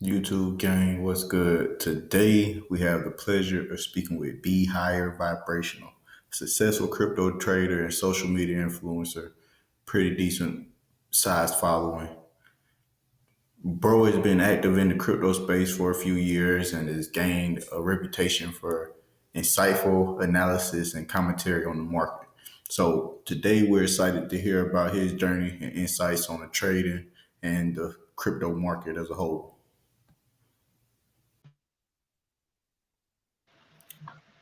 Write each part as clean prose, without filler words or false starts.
YouTube gang, what's good? Today we have the pleasure of speaking with BeHigherVibrational, successful crypto trader and social media influencer, pretty decent sized following. Bro has been active in the crypto space for a few years and has gained a reputation for insightful analysis and commentary on the market. So today we're excited to hear about his journey and insights on the trading and the crypto market as a whole.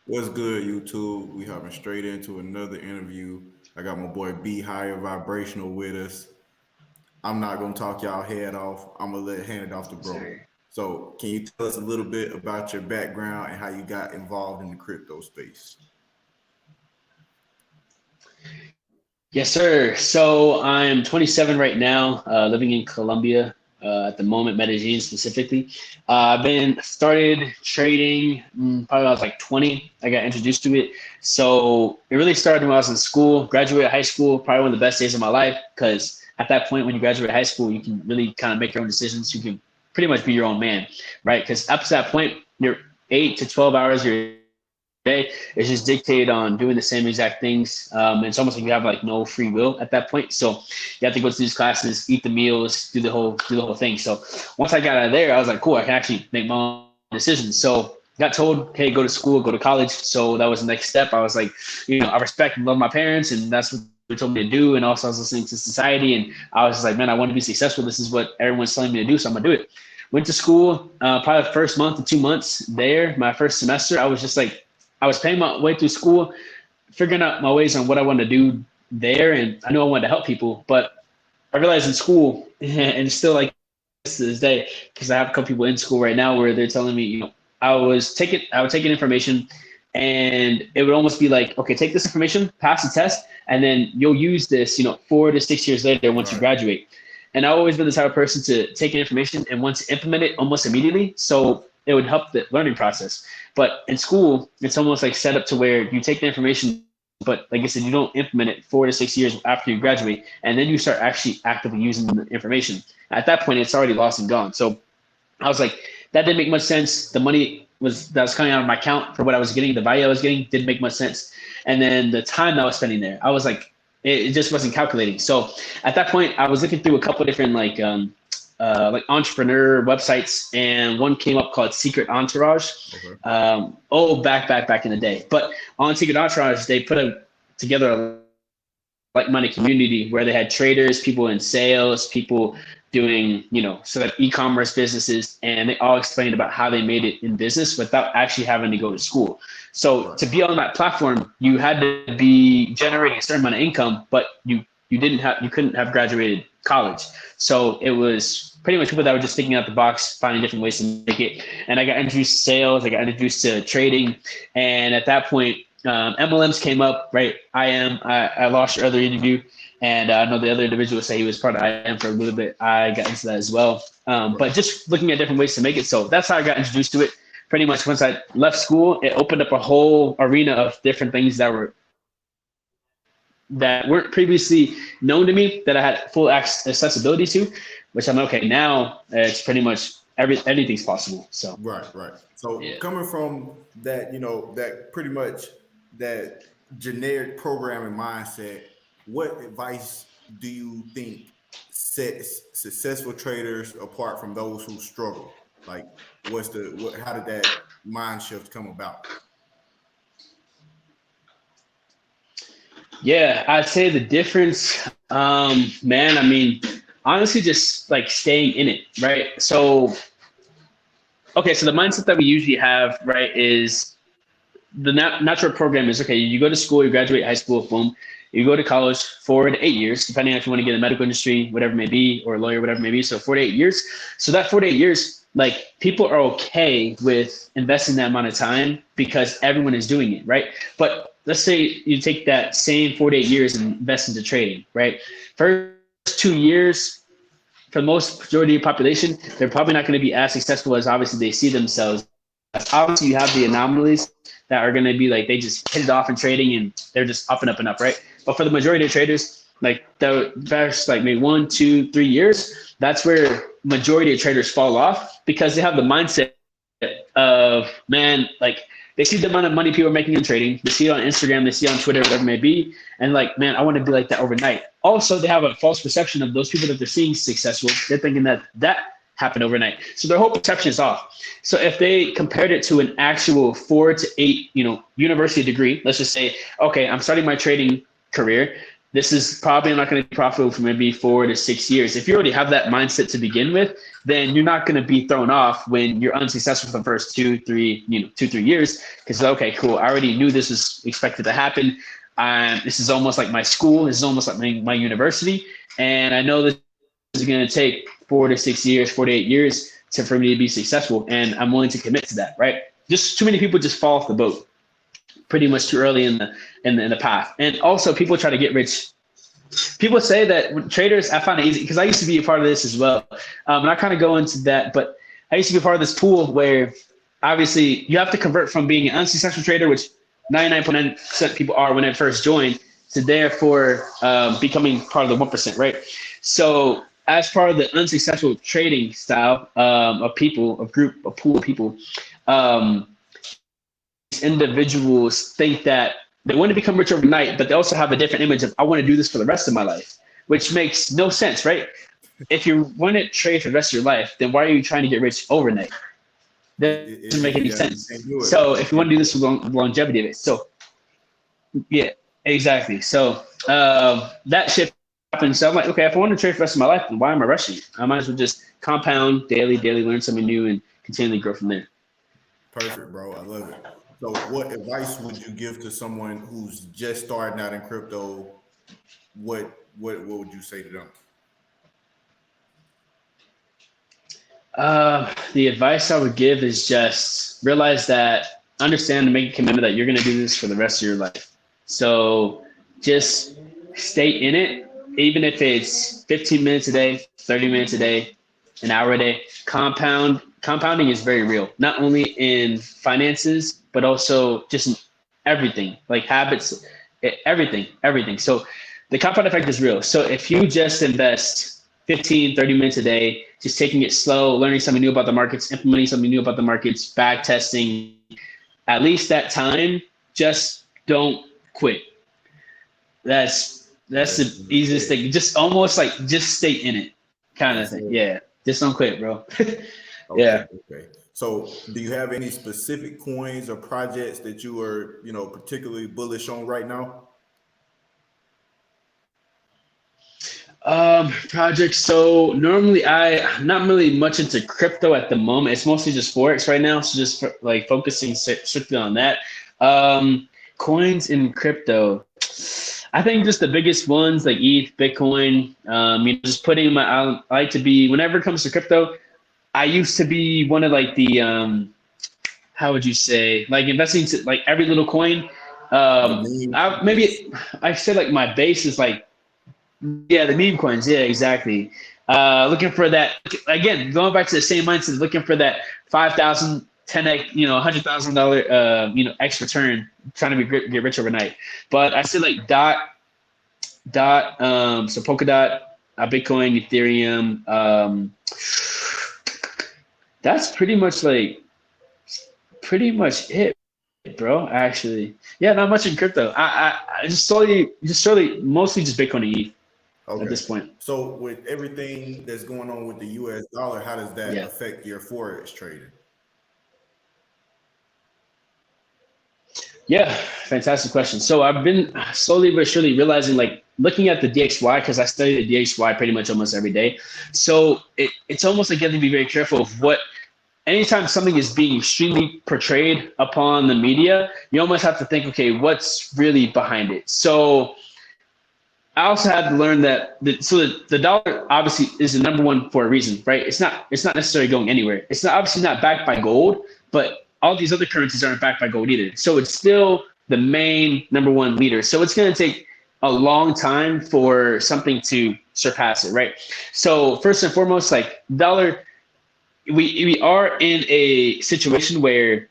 What's good, YouTube? We hopping straight into another interview. I got my boy B Higher Vibrational with us. I'm not gonna talk y'all head off. I'm gonna hand it off to bro. Sorry. So, can you tell us a little bit about your background and how you got involved in the crypto space? Yes, sir. So I'm 27 right now, living in Colombia at the moment, Medellin specifically. I've been started trading probably when I was like 20. I got introduced to it. So it really started when I was in school, graduated high school, probably one of the best days of my life because at that point when you graduate high school, you can really kind of make your own decisions. You can pretty much be your own man, right? Because up to that point, you're 8 to 12 hours, you're day is just dictated on doing the same exact things. It's almost like you have like no free will at that point. So you have to go to these classes, eat the meals, do the whole thing. So once I got out of there, I was like, cool, I can actually make my own decisions. So got told, hey, go to school, go to college. So that was the next step. I was like, I respect and love my parents, and that's what they told me to do. And also I was listening to society, and I was just like, man, I want to be successful. This is what everyone's telling me to do, so I'm gonna do it. Went to school, probably the first month to 2 months there, my first semester, I was just like, I was paying my way through school, figuring out my ways on what I wanted to do there. And I knew I wanted to help people, but I realized in school, and still like to this day, because I have a couple people in school right now where they're telling me, I would take in information and it would almost be like, okay, take this information, pass the test, and then you'll use this, 4 to 6 years later once you Right. graduate. And I've always been the type of person to take in information and want to implement it almost immediately. So it would help the learning process. But in school, it's almost like set up to where you take the information, but like I said, you don't implement it 4 to 6 years after you graduate, and then you start actually actively using the information. At that point, it's already lost and gone. So I was like, that didn't make much sense. The money that was coming out of my account for what I was getting, the value I was getting didn't make much sense. And then the time that I was spending there, I was like, it just wasn't calculating. So at that point, I was looking through a couple of different like entrepreneur websites, and one came up called Secret Entourage. Okay. Back in the day. But on Secret Entourage, they put together a like-minded community where they had traders, people in sales, people doing, sort of e-commerce businesses, and they all explained about how they made it in business without actually having to go to school. So Right. to be on that platform, you had to be generating a certain amount of income, but you couldn't have graduated college. So it was pretty much people that were just thinking out the box, finding different ways to make it. And I got introduced to sales, I got introduced to trading, and at that point, MLMs came up, right? I lost your other interview, and I know the other individual say he was part of IM for a little bit. I got into that as well. But just looking at different ways to make it. So that's how I got introduced to it. Pretty much once I left school, it opened up a whole arena of different things that weren't previously known to me that I had full accessibility to, which I'm okay now. It's pretty much anything's possible. So Right, right. So yeah. coming from that, that pretty much that generic programming mindset, what advice do you think sets successful traders apart from those who struggle? Like, how did that mind shift come about? Yeah, I'd say the difference, man, I mean, honestly, just like staying in it, right? So, okay, so the mindset that we usually have, right, is the natural program is okay, you go to school, you graduate high school, boom, you go to college 4 to 8 years, depending on if you want to get in the medical industry, whatever it may be, or a lawyer, whatever it may be. So 4 to 8 years. So that 4 to 8 years, like people are okay with investing that amount of time because everyone is doing it, right? But let's say you take that same 4 to 8 years and invest into trading, right? First 2 years, for the most majority of the population, they're probably not going to be as successful as obviously they see themselves. Obviously, you have the anomalies that are going to be like they just hit it off in trading and they're just up and up and up, right? But for the majority of traders, like the first like maybe 1, 2, 3 years, that's where majority of traders fall off because they have the mindset of, man, like they see the amount of money people are making in trading, they see it on Instagram, they see it on Twitter, whatever it may be, and like, man, I want to be like that overnight. Also, they have a false perception of those people that they're seeing successful. They're thinking that happened overnight, so their whole perception is off. So if they compared it to an actual 4 to 8, university degree, let's just say, okay, I'm starting my trading career. This is probably not going to be profitable for maybe 4 to 6 years. If you already have that mindset to begin with, then you're not going to be thrown off when you're unsuccessful for the first 2-3 years. Because, okay, cool, I already knew this was expected to happen. This is almost like my school. This is almost like my university. And I know this is going to take 4 to 6 years, 4 to 8 years for me to be successful. And I'm willing to commit to that, right? Just too many people just fall off the boat pretty much too early in the path. And also, people try to get rich. People say that traders, I find it easy because I used to be a part of this as well. And I kind of go into that, but I used to be a part of this pool where obviously you have to convert from being an unsuccessful trader, which 99.9% of people are when they first join, to therefore becoming part of the 1%, right? So as part of the unsuccessful trading style of people, a pool of people, individuals think that they want to become rich overnight, but they also have a different image of, I want to do this for the rest of my life, which makes no sense, right? If you want to trade for the rest of your life, then why are you trying to get rich overnight? That doesn't make any sense. So if you want to do this for longevity of it. So yeah, exactly. So that shift happened. So I'm like, okay, if I want to trade for the rest of my life, then why am I rushing? I might as well just compound daily, learn something new, and continually grow from there. Perfect, bro. I love it. So, what advice would you give to someone who's just starting out in crypto? What would you say to them? The advice I would give is just realize that, understand and make a commitment that you're going to do this for the rest of your life. So just stay in it, even if it's 15 minutes a day, 30 minutes a day, an hour a day. Compounding is very real, not only in finances, but also just in everything, like habits, everything. So the compound effect is real. So if you just invest 15, 30 minutes a day, just taking it slow, learning something new about the markets, implementing something new about the markets, back testing, at least that time, just don't quit. That's the easiest thing. Just almost like just stay in it kind of thing. Yeah. Just don't quit, bro. Yeah. Okay. So, do you have any specific coins or projects that you are, particularly bullish on right now? Projects. So normally I'm not really much into crypto at the moment. It's mostly just Forex right now. So just like focusing strictly on that. Coins in crypto. I think just the biggest ones like ETH, Bitcoin, just putting I like to be, whenever it comes to crypto, I used to be one of like the, how would you say, like investing to like every little coin. I say like my base is like, yeah, the meme coins. Yeah, exactly. Looking for that, again, going back to the same mindset, looking for that 5,000, 10x, $100,000, X return, trying to get rich overnight. But I say like so Polkadot, Bitcoin, Ethereum. That's pretty much it, bro. Actually, yeah, not much in crypto. I just slowly, mostly just Bitcoin and ETH at this point. So with everything that's going on with the US dollar, how does that Yeah. affect your Forex trading? Yeah, fantastic question. So I've been slowly but surely realizing, like looking at the DXY, because I study the DXY pretty much almost every day. So it's almost like you have to be very careful of anytime something is being extremely portrayed upon the media, you almost have to think, okay, what's really behind it? So I also had to learn that the dollar obviously is the number one for a reason, right? It's not necessarily going anywhere. It's obviously not backed by gold, but all these other currencies aren't backed by gold either. So it's still the main number one leader. So it's going to take a long time for something to surpass it, right? So first and foremost, like dollar, we are in a situation where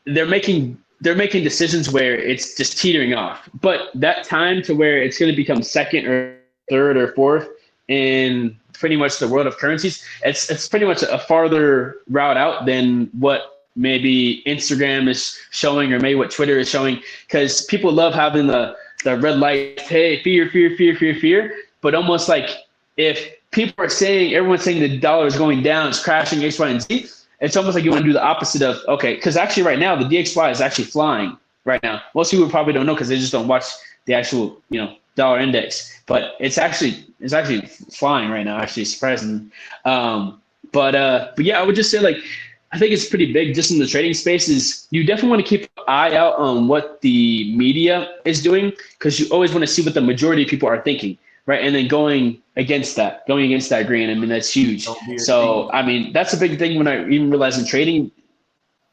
they're making decisions where it's just teetering off. But that time to where it's going to become second or third or fourth in pretty much the world of currencies, it's pretty much a farther route out than what maybe Instagram is showing or maybe what Twitter is showing, because people love having the red light, hey, fear, fear, fear, fear, fear. But almost like if people are saying, everyone's saying the dollar is going down, it's crashing, X, Y, and Z, it's almost like you want to do the opposite of, okay, because actually right now the DXY is actually flying right now. Most people probably don't know because they just don't watch the actual, dollar index, but it's actually flying right now, actually, surprisingly. But yeah, I would just say, like, I think it's pretty big just in the trading space. Is you definitely want to keep an eye out on what the media is doing, because you always want to see what the majority of people are thinking, right? And then going against that grain. I mean, that's huge. Don't be a So, thief. I mean, that's a big thing when I even realized in trading.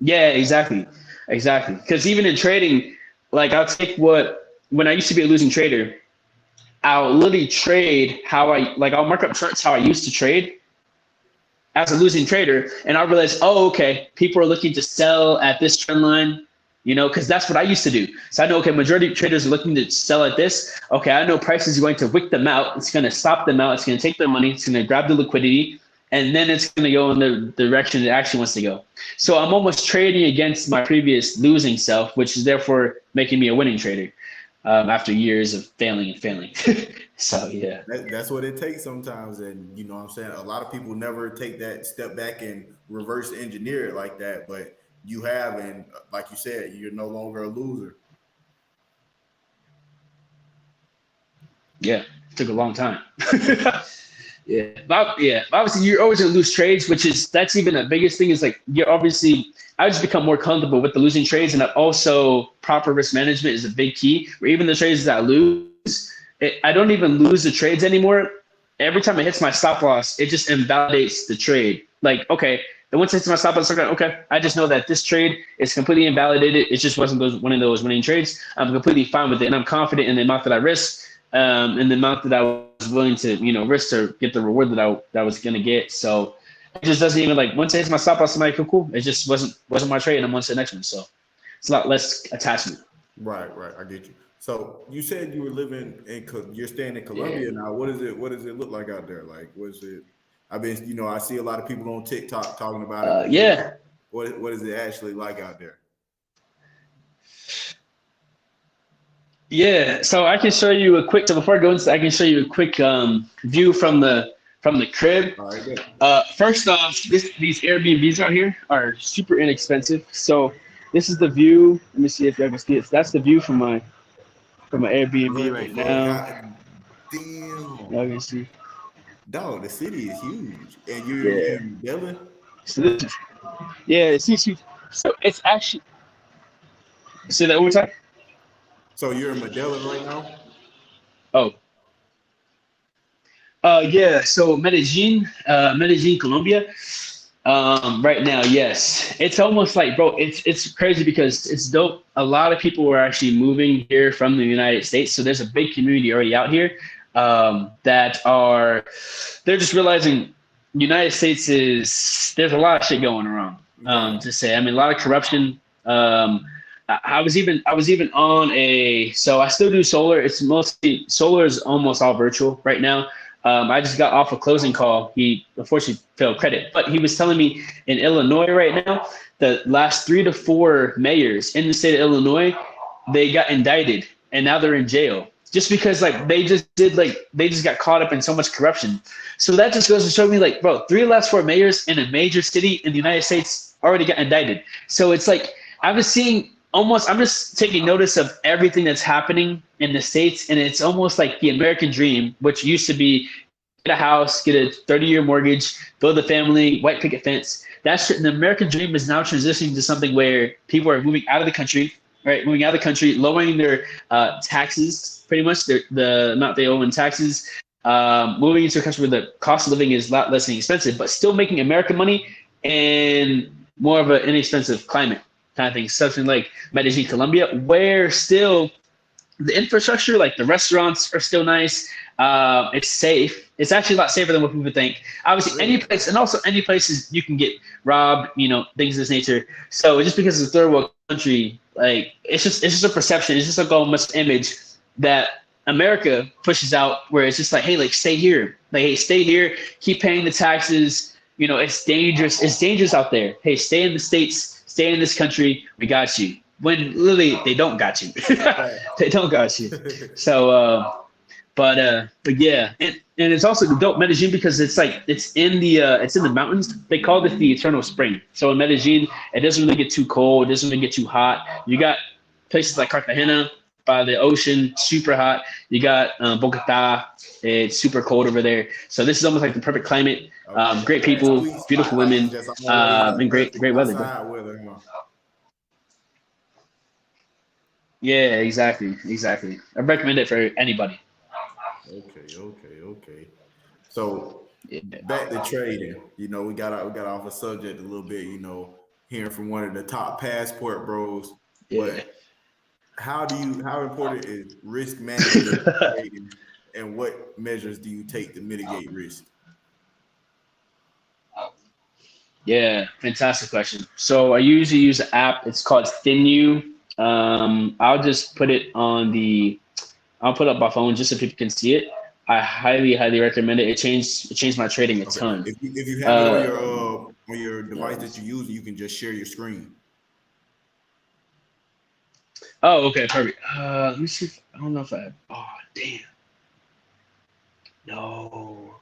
Yeah, exactly. Exactly. Because even in trading, like, I'll take when I used to be a losing trader, I'll literally trade I'll mark up charts how I used to trade as a losing trader, and I realized, oh, okay, people are looking to sell at this trend line, because that's what I used to do. So I know, okay, majority of traders are looking to sell at this. Okay, I know price is going to wick them out. It's going to stop them out. It's going to take their money. It's going to grab the liquidity, and then it's going to go in the direction it actually wants to go. So I'm almost trading against my previous losing self, which is therefore making me a winning trader after years of failing and failing. So yeah. That's what it takes sometimes, and you know what I'm saying. A lot of people never take that step back and reverse engineer it like that, but you have, and like you said, you're no longer a loser. Yeah, it took a long time. Yeah, obviously you're always gonna lose trades, that's even the biggest thing. Is like, you're obviously, I just become more comfortable with the losing trades, and also proper risk management is a big key. Where even the trades that I lose, I don't even lose the trades anymore. Every time it hits my stop loss, it just invalidates the trade. Like, okay, and once it hits my stop loss, okay, I just know that this trade is completely invalidated. It just wasn't one of those winning trades. I'm completely fine with it, and I'm confident in the amount that I risk, and the amount that I was willing to, risk to get the reward that I was gonna get. So it just doesn't even, like, once it hits my stop loss, I'm like, cool. It just wasn't my trade, and I'm on to the next one. So it's a lot less attachment. Right. I get you. So you said you were living you're staying in Yeah. Colombia now. What does it look like out there? Like, was it? I've been, I see a lot of people on TikTok talking about it, but Yeah. what is it actually like out there? Yeah, so I can show you a quick. So before I go into, I can show you a quick view from the crib. All right, good. First off, these Airbnbs out here are super inexpensive. So this is the view. Let me see if y'all can see it. So that's the view from my Airbnb What the right fuck? now. God damn. Y'all can see. Dog, the city is huge. And you're Yeah. in Delhi? So this is, yeah. So it's actually. See that one more time? So you're in Medellin right now? Oh, yeah. So Medellin, Colombia. Right now, yes, it's almost like, bro, it's crazy because it's dope. A lot of people are actually moving here from the United States, so there's a big community already out here that are they're just realizing United States there's a lot of shit going around. Right. To say, I mean, a lot of corruption. I was even on so I still do solar. It's mostly solar is almost all virtual right now. I just got off a closing call. He unfortunately failed credit, but he was telling me in Illinois right now, the last 3 to 4 mayors in the state of Illinois, they got indicted and now they're in jail just because, like, they just got caught up in so much corruption. So that just goes to show me, like, bro, 3 of the last 4 mayors in a major city in the United States already got indicted. So it's like I'm just taking notice of everything that's happening in the States. And it's almost like the American dream, which used to be get a house, get a 30-year mortgage, build a family, white picket fence. The American dream is now transitioning to something where people are moving out of the country, right? Moving out of the country, lowering their taxes, pretty much the amount they owe in taxes, moving into a country where the cost of living is a lot less inexpensive, but still making American money and more of an inexpensive climate kind of thing. Something like Medellin, Colombia, where still the infrastructure, like the restaurants, are still nice. It's safe. It's actually a lot safer than what people think. Obviously, any Really? place, and also any places you can get robbed, things of this nature. So just because it's a third world country, like it's just a perception. It's just like almost image that America pushes out, where it's just like, hey, like, stay here. Like, hey, stay here, keep paying the taxes. You know, it's dangerous. It's dangerous out there. Hey, stay in the States, stay in this country. We got you. When literally they don't got you. They don't got you. So, but yeah, and it's also dope Medellin because it's like it's in the mountains. They call it the eternal spring. So in Medellin, it doesn't really get too cold. It doesn't really get too hot. You got places like Cartagena by the ocean, super hot. You got Bogota. It's super cold over there. So this is almost like the perfect climate. Okay. Great That people, sweet spot, beautiful like it's women, just always that and great perfect weather, bro. outside weather, huh? Yeah, exactly. I recommend it for anybody. Okay. So Yeah, back to trading. We got off a subject a little bit. Hearing from one of the top passport bros. yeah. But how important is risk management in trading, and what measures do you take to mitigate risk? Yeah, fantastic question. So I usually use an app. It's called Thinyu. I'll just put it on the. I'll put it up my phone just so people can see it. I highly recommend it. It changed my trading a Okay. ton. If you have it Um, on your device uh, that you use, you can just share your screen. oh, okay, perfect. Let me see. I don't know if I. Oh, damn. No.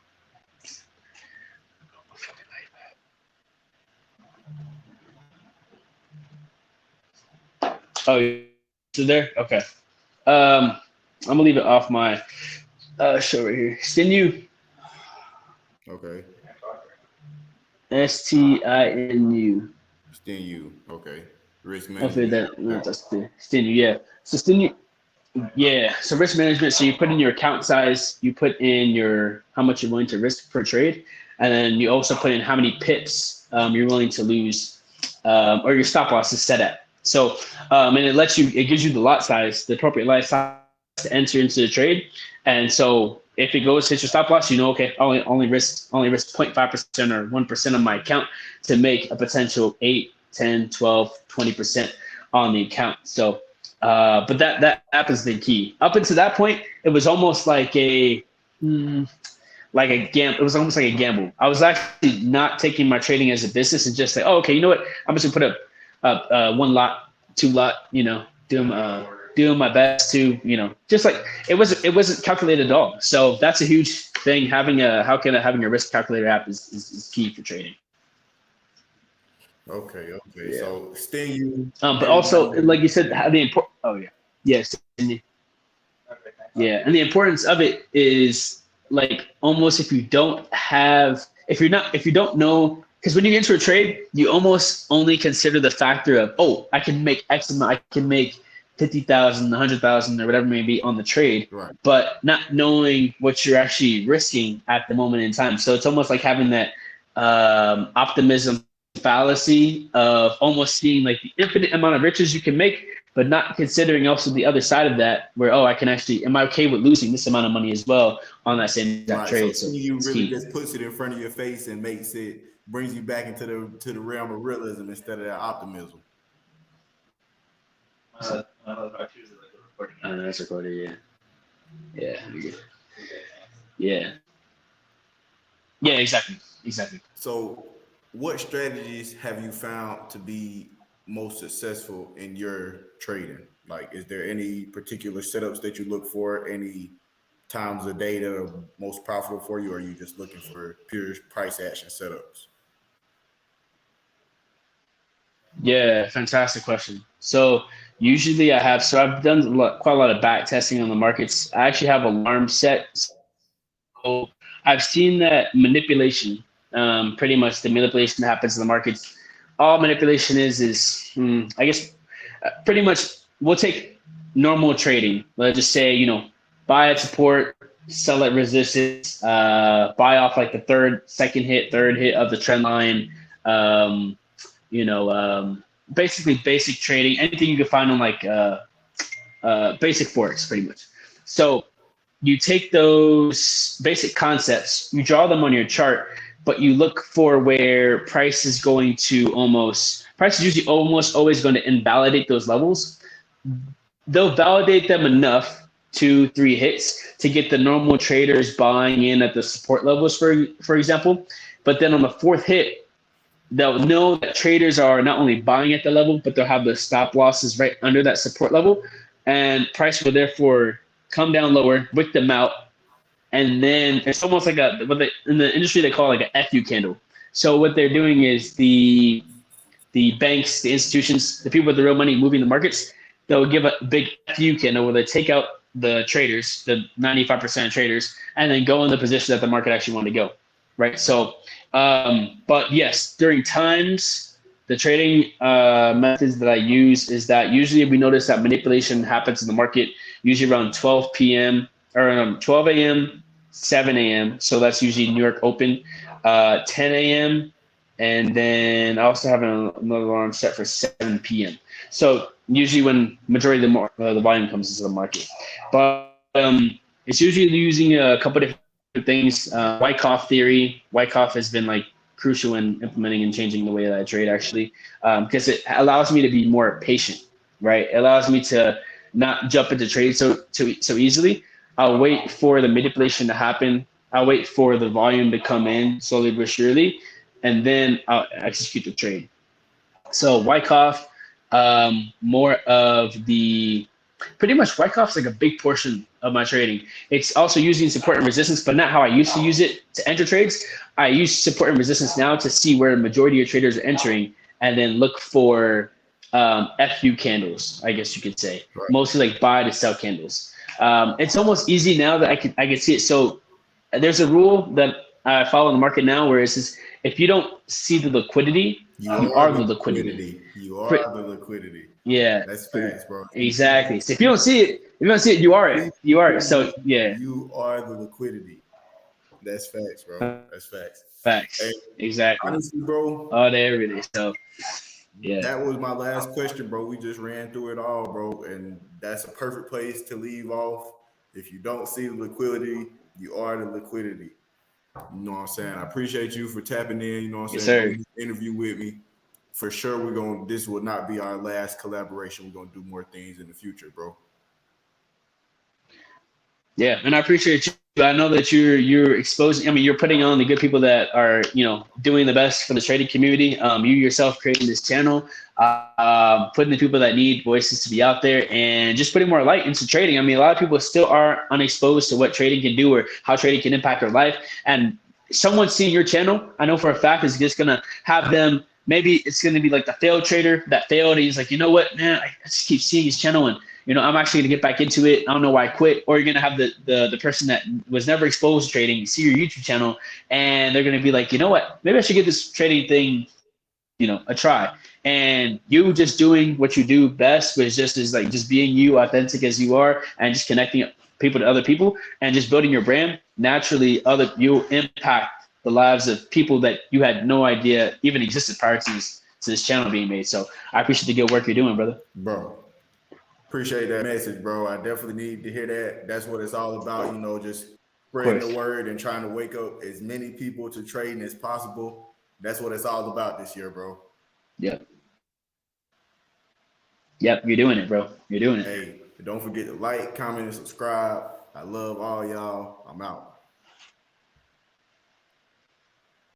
Oh, you there? Okay. I'm gonna leave it off my show right here. Stinu. Okay. Stinu. Stand you. Okay. Risk Hopefully management. that no, Yeah. that's the Stinu. Yeah. So Stinu. Yeah. So risk management. So you put in your account size. You put in your how much you're willing to risk per trade, and then you also put in how many pips you're willing to lose, or your stop loss is set at. So and it gives you the lot size, the appropriate lot size to enter into the trade. And so if it goes hit your stop loss, you know, okay, only risk 0.5% or 1% of my account to make a potential 8, 10, 12, 20% on the account. So but that happens the key. Up until that point, it was almost like a gamble. It was almost like a gamble. I was actually not taking my trading as a business and just like, oh, okay, you know what? I'm just gonna put one lot, two lot, doing my best to, just like it wasn't calculated at all. So that's a huge thing. Having a risk calculator app is key for trading. Okay. Yeah. So stand you. But Everybody also, knows. like you said, how the important. Oh yeah, yes, yeah, and the importance of it is like almost if you don't know, because when you enter a trade, you almost only consider the factor of, oh, I can make X amount, I can make 50,000, 100,000, or whatever it may be on the trade, Right. but not knowing what you're actually risking at the moment in time. So it's almost like having that optimism fallacy of almost seeing like the infinite amount of riches you can make, but not considering also the other side of that, where am I okay with losing this amount of money as well on that same exact Right. So trade? So stand you it's really key. just puts it in front of your face and brings you back into the realm of realism instead of that optimism. That's recorded. Yeah, yeah, yeah. Exactly. So, what strategies have you found to be most successful in your trading? Like, is there any particular setups that you look for? Any times of day that are most profitable for you? Or are you just looking for pure price action setups? Yeah, fantastic question. So usually I've done quite a lot of back testing on the markets. I actually have alarm set. So I've seen that manipulation, pretty much the manipulation that happens in the markets. All manipulation I guess, pretty much we'll take normal trading. Let's just say, buy at support, sell at resistance, buy off like the third hit of the trend line. Um, you know, basically basic trading, anything you can find on like basic forex, pretty much. So you take those basic concepts, you draw them on your chart, but you look for where price is usually almost always going to invalidate those levels. They'll validate them enough two, three hits to get the normal traders buying in at the support levels, for example. But then on the fourth hit, they'll know that traders are not only buying at the level, but they'll have the stop losses right under that support level, and price will therefore come down lower, wick them out, and then it's almost like what they in the industry they call like a FU candle. So what they're doing is the banks, the institutions, the people with the real money moving the markets, they'll give a big FU candle where they take out the traders, the 95% of traders, and then go in the position that the market actually wanted to go, right? So, but yes, during times, the trading methods that I use is that usually we notice that manipulation happens in the market usually around 12 p.m. or 12 a.m., 7 a.m. So that's usually New York Open, 10 a.m. And then I also have another alarm set for 7 p.m. So usually when majority of the volume comes into the market, but it's usually using a couple different things. Wyckoff theory. Wyckoff has been like crucial in implementing and changing the way that I trade actually, because it allows me to be more patient, right? It allows me to not jump into trades so easily. I'll wait for the manipulation to happen. I'll wait for the volume to come in slowly but surely, and then I'll execute the trade. So Wyckoff, more of the pretty much Wyckoff's like a big portion of my trading. It's also using support and resistance, but not how I used to use it to enter trades. I use support and resistance now to see where the majority of traders are entering, and then look for FU candles, I guess you could say, Right. mostly like buy to sell candles. It's almost easy now that I can see it. So there's a rule that I follow in the market now where it says if you don't see the liquidity, You you are are the the liquidity. liquidity. You are the liquidity. Yeah, That's facts, bro. exactly. So if you don't see it, if you don't see it, you are it. See You are it. So liquidity, yeah, you are the liquidity. That's facts, bro. That's facts. Hey, facts. Exactly. honestly, bro, All day, every day. So yeah, that was my last question, bro. We just ran through it all, bro. And that's a perfect place to leave off. If you don't see the liquidity, you are the liquidity. You know what I'm saying? I appreciate you for tapping in, you know what I'm yes, saying, sir. doing this interview with me. For sure, this will not be our last collaboration. We're gonna do more things in the future, bro. Yeah, and I appreciate you. I know that you're exposing. I mean, you're putting on the good people that are doing the best for the trading community. You yourself creating this channel, putting the people that need voices to be out there, and just putting more light into trading. I mean, a lot of people still are unexposed to what trading can do or how trading can impact their life. And someone seeing your channel, I know for a fact, is just gonna have them. Maybe it's gonna be like the failed trader that failed. And he's like, you know what, man, I just keep seeing his channel and I'm actually gonna get back into it. I don't know why I quit. Or you're gonna have the person that was never exposed to trading see your YouTube channel, and they're gonna be like, you know what? Maybe I should give this trading thing, a try. And you just doing what you do best, which just is like just being you, authentic as you are, and just connecting people to other people, and just building your brand. Naturally, you impact the lives of people that you had no idea even existed prior to this channel being made. So I appreciate the good work you're doing, brother. Of Bro, appreciate that message, bro. I definitely need to hear that. That's what it's all about, just spreading the course. word and trying to wake up as many people to trading as possible. That's what it's all about this year, bro. Yep. Yep. You're doing it, bro. You're doing it. Hey, don't forget to like, comment, and subscribe. I love all y'all. I'm out.